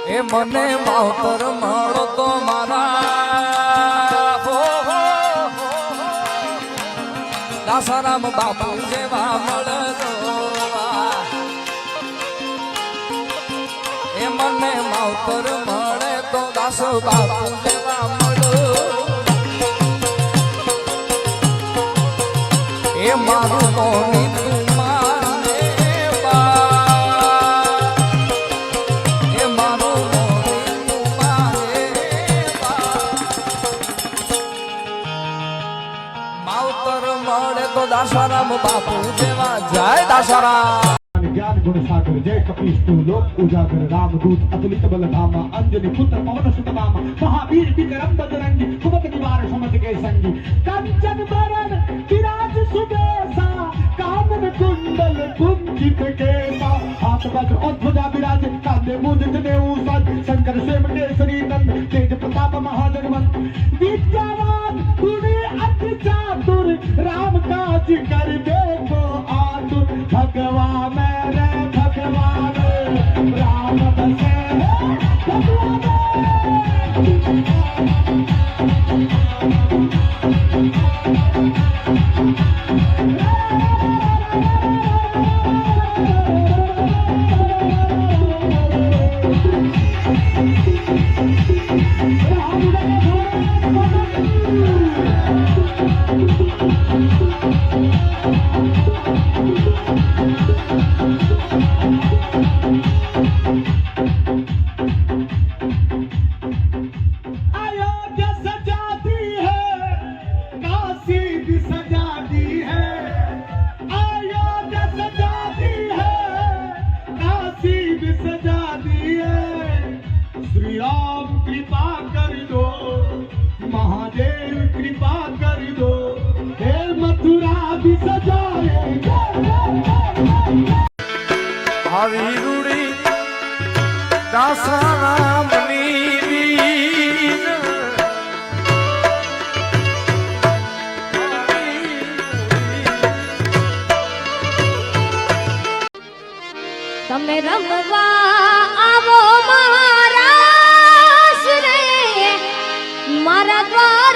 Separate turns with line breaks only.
એ મને માવતર મળો તો મારા દાસારામ બાપુ જેવા મળતો એ મને માવતર મળે તો દાસ બાપુ જેવા મળો એ મારું મોની તું માને એ મારું મોની તું માને માવતર મળે તો દાસારામ બાપુ જેવા જય દાસારામ
ज्ञान गुण सागर जय कपीश तू लोक उजागर रामदूत अतुलित बल धामा अंजनी पुत्र पवन सुत नामा महावीर विक्रम बजरंगी सुमत निवार सुमत के संगी कंचन बरन विराज सुबेसा कामन कुंडल कुंजित केसा हाथ वज्र और ध्वजा विराजे कांधे मुदित नेऊसन शंकर स्वयं केसरी नंद तेज प्रताप महाजगवंत विद्यावान गुणी अति चातुर राम काज कर देखो आतुर भगवान राम बसे
તમે રમવા આવો મારા રે મારા દ્વાર